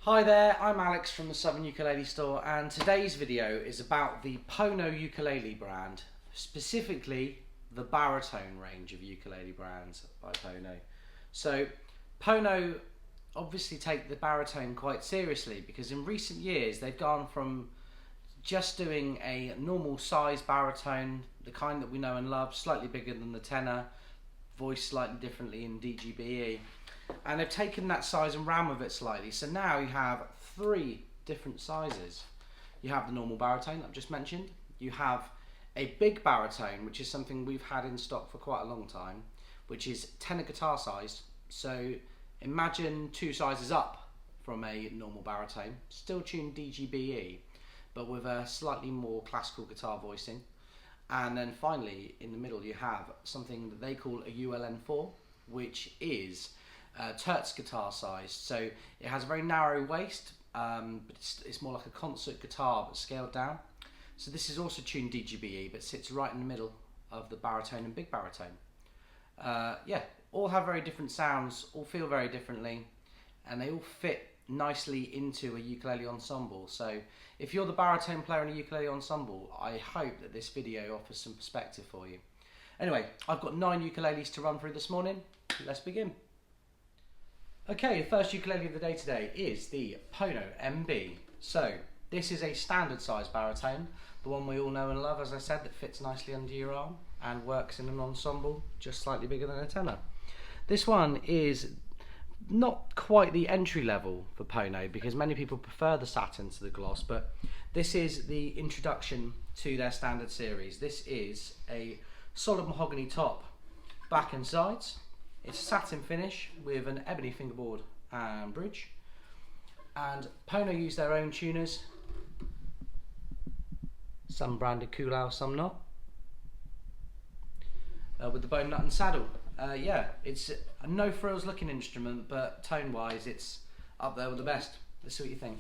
Hi there, I'm Alex from the Southern Ukulele Store, and today's video is about the Pono ukulele brand, specifically the baritone range of ukulele brands by Pono. So Pono obviously take the baritone quite seriously because in recent years they've gone from just doing a normal size baritone, the kind that we know and love, slightly bigger than the tenor, voiced slightly differently in DGBE. And they've taken that size and ran with it slightly. So now you have three different sizes. You have the normal baritone that I've just mentioned. You have a big baritone, which is something we've had in stock for quite a long time, which is tenor guitar sized. So imagine two sizes up from a normal baritone, still tuned DGBE, but with a slightly more classical guitar voicing. And then finally, in the middle, you have something that they call a ULN4, which is terz guitar sized, so it has a very narrow waist, but it's more like a concert guitar but scaled down. So this is also tuned DGBE but sits right in the middle of the baritone and big baritone. Yeah, all have very different sounds, all feel very differently, and they all fit nicely into a ukulele ensemble. So if you're the baritone player in a ukulele ensemble, I hope that this video offers some perspective for you. Anyway, I've got 9 ukuleles to run through this morning. Let's begin. Okay, the first ukulele of the day today is the Pono MB. So this is a standard size baritone, the one we all know and love, as I said, that fits nicely under your arm and works in an ensemble, just slightly bigger than a tenor. This one is not quite the entry level for Pono because many people prefer the satin to the gloss, but this is the introduction to their standard series. This is a solid mahogany top, back and sides. It's a satin finish with an ebony fingerboard and bridge, and Pono use their own tuners, some branded Kulau, some not, with the bone nut and saddle. Yeah, it's a no frills looking instrument, but tone wise it's up there with the best. Let's see what you think.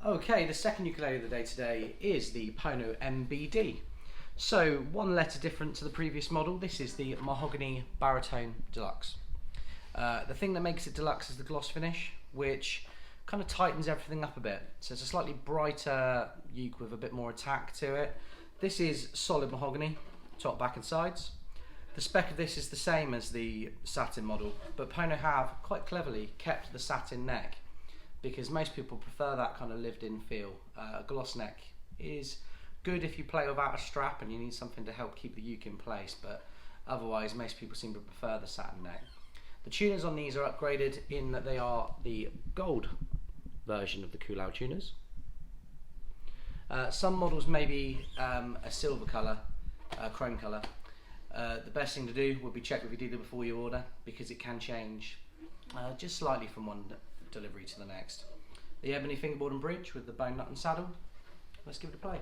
Okay, the second ukulele of the day today is the Pono MBD. So one letter different to the previous model. This is the mahogany baritone deluxe. The thing that makes it deluxe is the gloss finish, which kind of tightens everything up a bit. So it's a slightly brighter uke with a bit more attack to it. This is solid mahogany, top, back and sides. The spec of this is the same as the satin model, but Pono have quite cleverly kept the satin neck, because most people prefer that kind of lived-in feel. A gloss neck is good if you play without a strap and you need something to help keep the uke in place, but otherwise most people seem to prefer the satin neck. The tuners on these are upgraded in that they are the gold version of the Kulau tuners. Some models may be a silver colour, chrome colour. The best thing to do would be check with your dealer before you order, because it can change just slightly from one delivery to the next. The ebony fingerboard and bridge with the bone nut and saddle. Let's give it a play.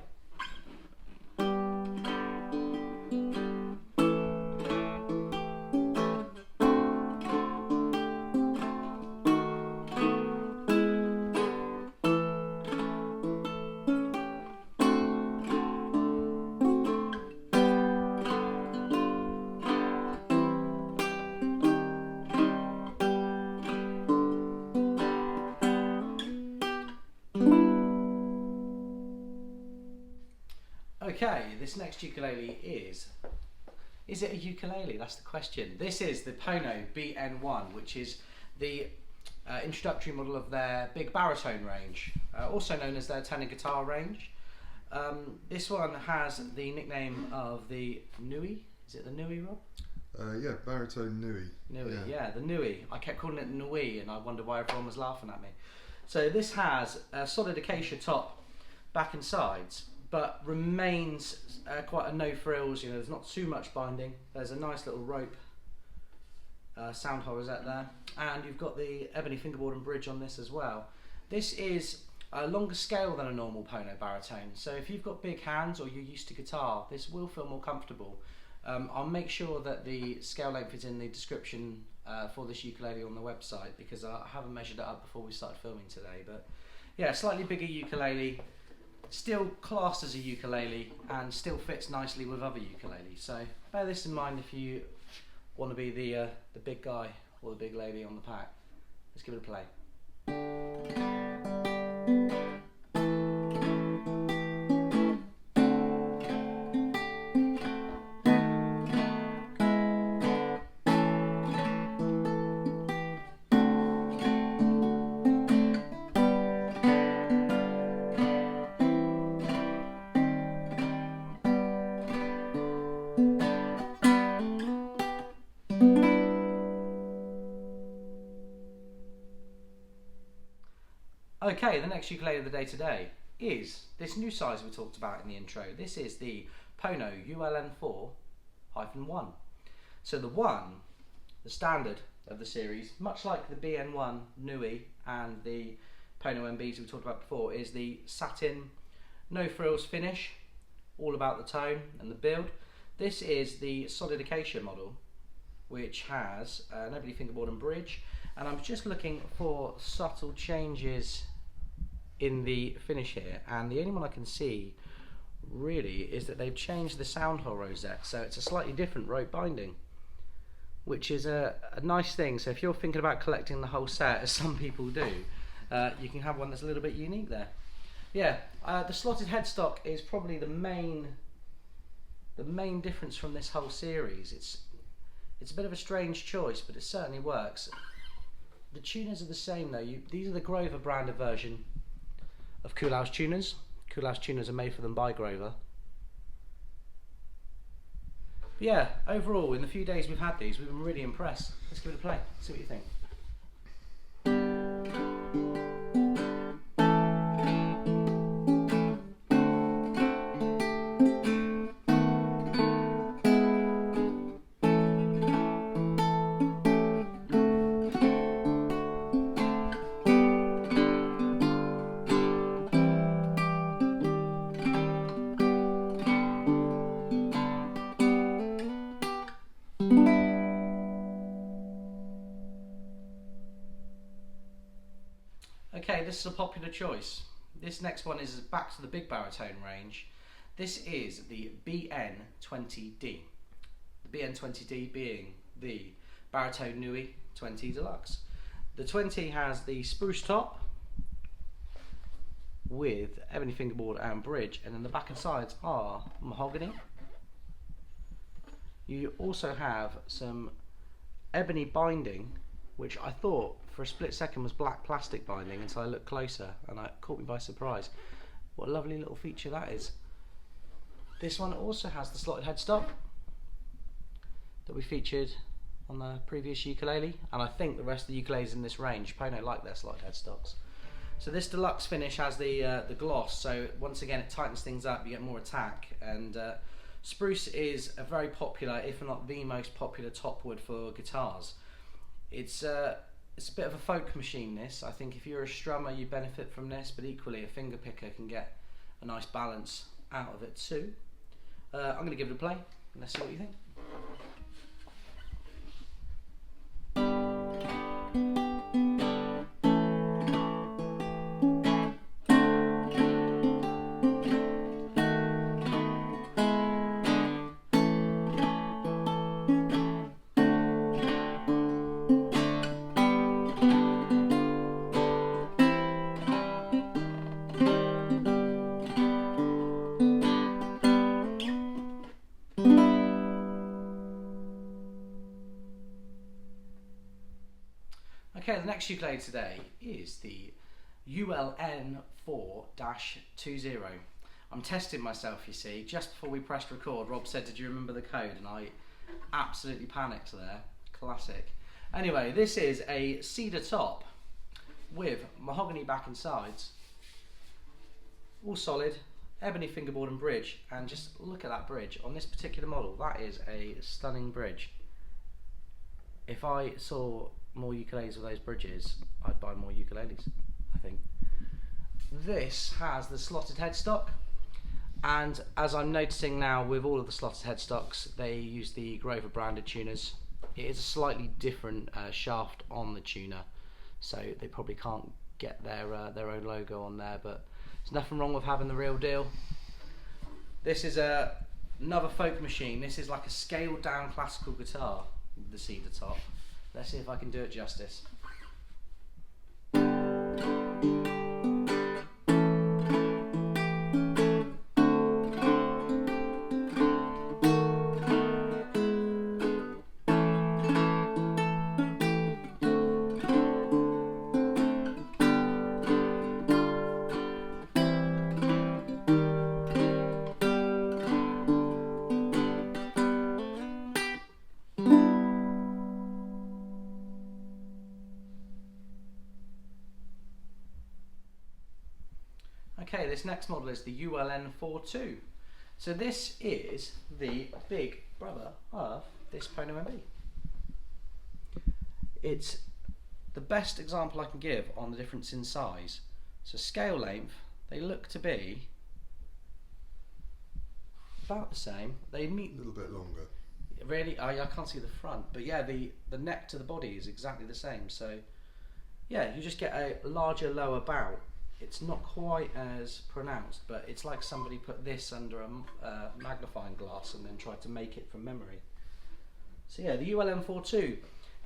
Okay, this next ukulele is it a ukulele? That's the question. This is the Pono BN1, which is the introductory model of their big baritone range, also known as their tenor guitar range. This one has the nickname of the Nui. Is it the Nui, Rob? Yeah, baritone Nui. Nui, yeah, the Nui. I kept calling it Nui and I wonder why everyone was laughing at me. So this has a solid acacia top, back and sides, but remains quite a no frills. You know, there's not too much binding. There's a nice little rope sound horizette there, and you've got the ebony fingerboard and bridge on this as well. This is a longer scale than a normal Pono baritone, so if you've got big hands or you're used to guitar, this will feel more comfortable. I'll make sure that the scale length is in the description for this ukulele on the website, because I haven't measured it up before we started filming today. But yeah, slightly bigger ukulele, still classed as a ukulele and still fits nicely with other ukuleles. So bear this in mind if you want to be the big guy or the big lady on the pack. Let's give it a play. Okay, the next ukulele of the day today is this new size we talked about in the intro. This is the Pono ULN4-1. So the 1, the standard of the series, much like the BN1 Nui and the Pono MBs we talked about before, is the satin, no frills finish, all about the tone and the build. This is the solid acacia model, which has an ebony fingerboard and bridge, and I'm just looking for subtle changes in the finish here, and the only one I can see really is that they've changed the sound hole rosette, so it's a slightly different rope binding, which is a nice thing. So if you're thinking about collecting the whole set, as some people do, you can have one that's a little bit unique there. Yeah, the slotted headstock is probably the main difference from this whole series. It's a bit of a strange choice, but it certainly works. The tuners are the same though. These are the Grover branded version of Kuhlau's tuners. Kuhlau's tuners are made for them by Grover. But yeah, overall, in the few days we've had these, we've been really impressed. Let's give it a play, see what you think. Okay, this is a popular choice. This next one is back to the big baritone range. This is the BN20D. The BN20D being the Baritone Nui 20 Deluxe. The 20 has the spruce top with ebony fingerboard and bridge, and then the back and sides are mahogany. You also have some ebony binding, which I thought for a split second was black plastic binding until I looked closer, and it caught me by surprise. What a lovely little feature that is. This one also has the slotted headstock that we featured on the previous ukulele, and I think the rest of the ukuleles in this range, Pono like their slotted headstocks. So this deluxe finish has the gloss, so once again it tightens things up, you get more attack, and spruce is a very popular, if not the most popular top wood for guitars. It's a bit of a folk machine, this. I think if you're a strummer you benefit from this, but equally a finger picker can get a nice balance out of it too. I'm going to give it a play and let's see what you think. Okay, the next ukulele today is the ULN4-20. I'm testing myself, you see. Just before we pressed record, Rob said, "Did you remember the code?" And I absolutely panicked there. Classic. Anyway, this is a cedar top with mahogany back and sides. All solid, ebony fingerboard and bridge. And just look at that bridge. On this particular model, that is a stunning bridge. If I saw more ukuleles with those bridges, I'd buy more ukuleles, I think. This has the slotted headstock, and as I'm noticing now with all of the slotted headstocks, they use the Grover branded tuners. It is a slightly different shaft on the tuner, so they probably can't get their own logo on there, but there's nothing wrong with having the real deal. This is another folk machine. This is like a scaled down classical guitar with the cedar top. Let's see if I can do it justice. Okay, this next model is the ULN4-2. So this is the big brother of this Pono MB. It's the best example I can give on the difference in size. So scale length, they look to be about the same. They meet a little bit longer. Really, I can't see the front, but yeah, the neck to the body is exactly the same. So yeah, you just get a larger lower bow. It's not quite as pronounced, but it's like somebody put this under a magnifying glass and then tried to make it from memory. So yeah, the ULN4-2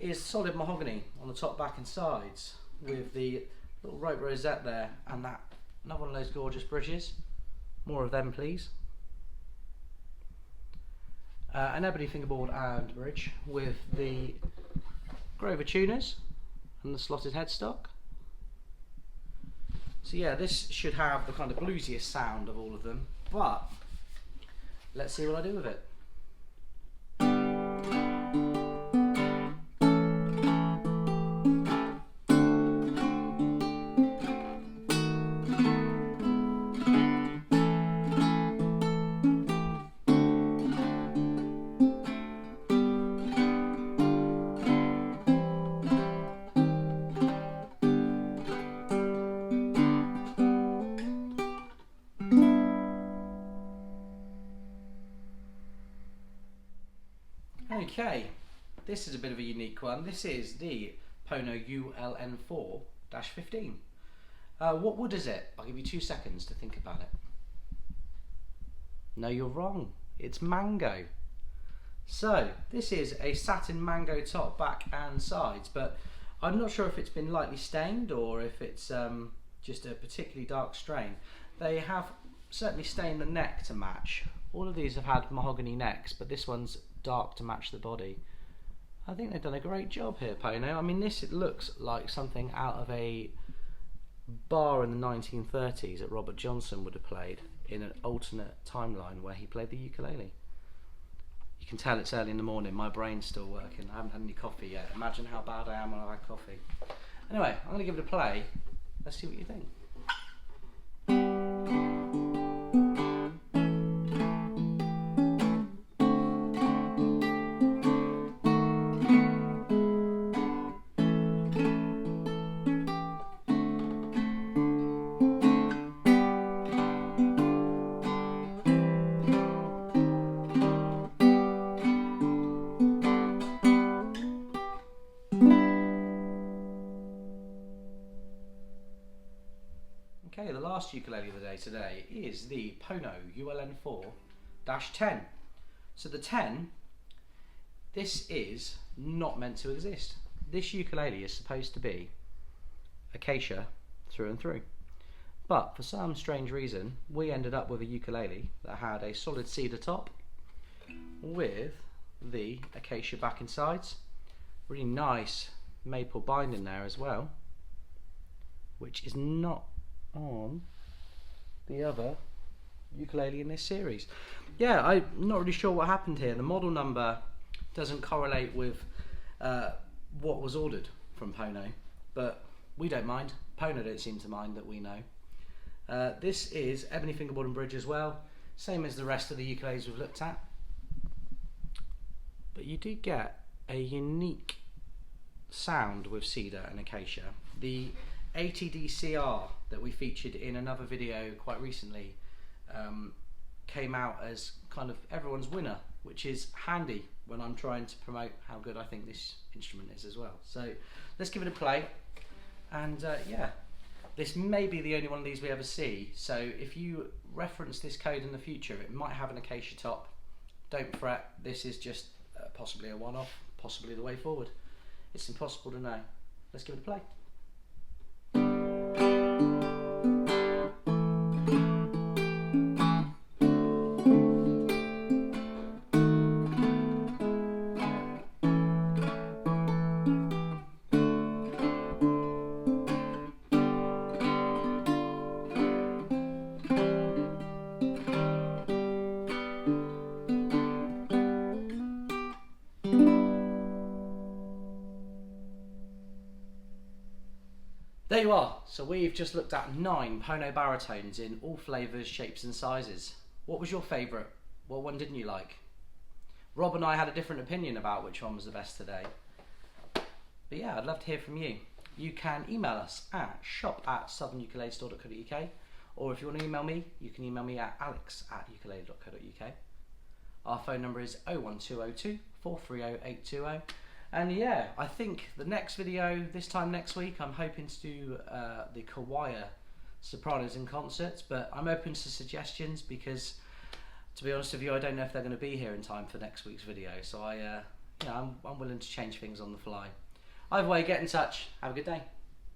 is solid mahogany on the top, back and sides with the little rope rosette there, and that another one of those gorgeous bridges. More of them, please. An ebony fingerboard and bridge with the Grover tuners and the slotted headstock. So yeah, this should have the kind of bluesiest sound of all of them, but let's see what I do with it. Okay, this is a bit of a unique one. This is the Pono ULN4-15. What wood is it? I'll give you 2 seconds to think about it. No, you're wrong. It's mango. So, this is a satin mango top, back and sides, but I'm not sure if it's been lightly stained or if it's just a particularly dark strain. They have certainly stained the neck to match. All of these have had mahogany necks, but this one's dark to match the body. I think they've done a great job here, Pono. I mean, this it looks like something out of a bar in the 1930s that Robert Johnson would have played in an alternate timeline where he played the ukulele. You can tell it's early in the morning, my brain's still working. I haven't had any coffee yet. Imagine how bad I am when I've had coffee. Anyway, I'm going to give it a play. Let's see what you think. Okay, the last ukulele of the day today is the Pono ULN4-10. So the 10, this is not meant to exist. This ukulele is supposed to be acacia through and through. But for some strange reason, we ended up with a ukulele that had a solid cedar top with the acacia back and sides. Really nice maple binding there as well, which is not on the other ukulele in this series. Yeah, I'm not really sure what happened here. The model number doesn't correlate with what was ordered from Pono, but we don't mind. Pono don't seem to mind that we know. This is ebony fingerboard and bridge as well, same as the rest of the ukuleles we've looked at, but you do get a unique sound with cedar and acacia. The 80D CR that we featured in another video quite recently came out as kind of everyone's winner, which is handy when I'm trying to promote how good I think this instrument is as well. So let's give it a play, and yeah, this may be the only one of these we ever see, so if you reference this code in the future, it might have an acacia top. Don't fret, this is just possibly a one-off, possibly the way forward. It's impossible to know. Let's give it a play. There you are. So we've just looked at 9 Pono Baritones in all flavours, shapes and sizes. What was your favourite? What one didn't you like? Rob and I had a different opinion about which one was the best today. But yeah, I'd love to hear from you. You can email us at shop@southernukulelestore.co.uk, or if you want to email me, you can email me at alex@ukulele.co.uk. Our phone number is 01202 430 820. And yeah, I think the next video, this time next week, I'm hoping to do the Kawaya Sopranos in concerts, but I'm open to suggestions because, to be honest with you, I don't know if they're going to be here in time for next week's video, so I'm willing to change things on the fly. Either way, get in touch. Have a good day.